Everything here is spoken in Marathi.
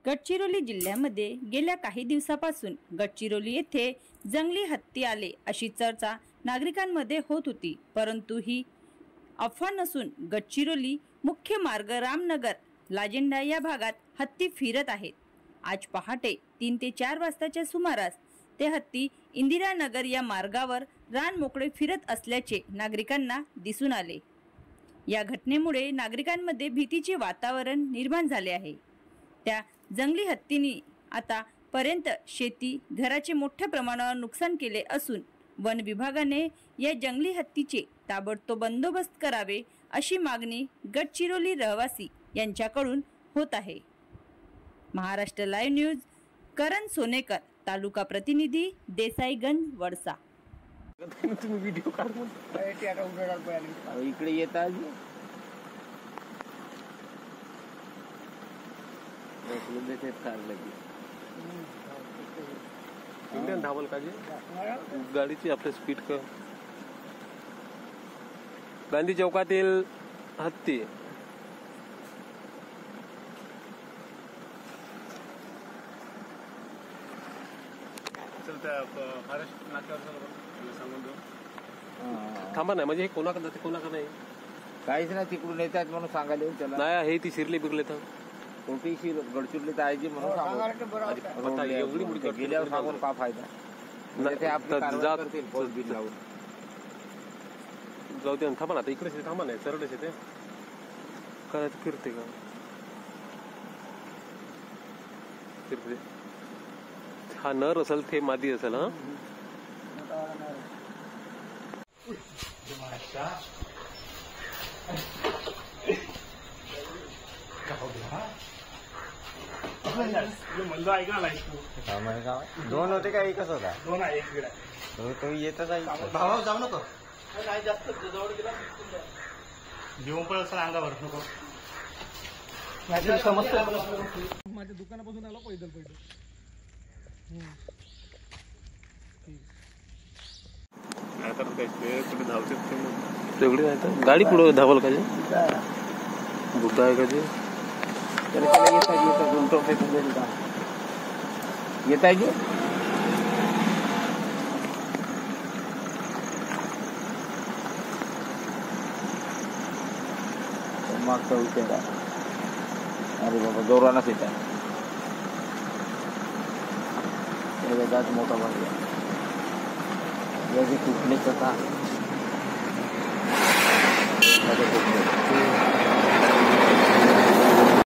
गडचिरोली जिल्ह्यामध्ये गेल्या काही दिवसापासून गडचिरोली येथे जंगली हत्ती आले अशी चर्चा नागरिकांमध्ये होत होती, परंतु ही अफवा नसून गडचिरोली मुख्य मार्ग रामनगर लाजेंडा या भागात हत्ती फिरत आहेत। आज पहाटे 3 ते 4 वाजताच्या सुमारास ते हत्ती इंदिरानगर या मार्गावर रान मोकळे फिरत असल्याचे नागरिकांना दिसून आले। या घटनेमुळे नागरिकांमध्ये भीतीचे वातावरण निर्माण झाले आहे। त्या जंगली हत्तींनी आतापर्यंत शेती घराचे मोठ्या प्रमाणावर नुकसान केले असून वन विभागाने या जंगली हत्तीचे ताबडतोब बंदोबस्त करावे अशी मागणी गडचिरोली रहिवासी यांच्याकडून होत आहे। महाराष्ट्र लाईव्ह न्यूज करण सोनेकर, तालुका प्रतिनिधी देसाईगंज वडसा। तुम्ही व्हिडिओ काढून इकडे येता इंडियन धावल का जी गाडीची आपल्या स्पीड का गांधी चौकातील हत्ती महाराष्ट्र नाक्यावर सांगून देऊ थांबा नाही म्हणजे हे कोणाकडे जाते कोणाकडे नाही काहीच नाही, तिकडून येतात म्हणून सांगायला त्याला नाही हे ती शिरली बिरले तर कोणती गडचिरोली जायची म्हणून एवढी मोठी गेल्यावर सांगून का फायदा जाऊ दे थांबा ना आता इकडे थांबा नाही सरळच येते करायचं फिरते का फिरते हा नर असेल ते मादी असेल हा दोन होते का एकच होता? दोन आहे, एक आहे तो येतच आहे भावा जाऊ नको नाही जास्त जवळ गेला घेऊन पळ असं अंगावर नको समजतं माझ्या दुकानापासून आलो पैदल तेवढी नाही तर गाडी पुढे धावल का बुद्धा आहे का ते येत आहे की मागचा विचार अरे बाबा जोरानाच येत आहे मोठा भाग याची कुठलीच आता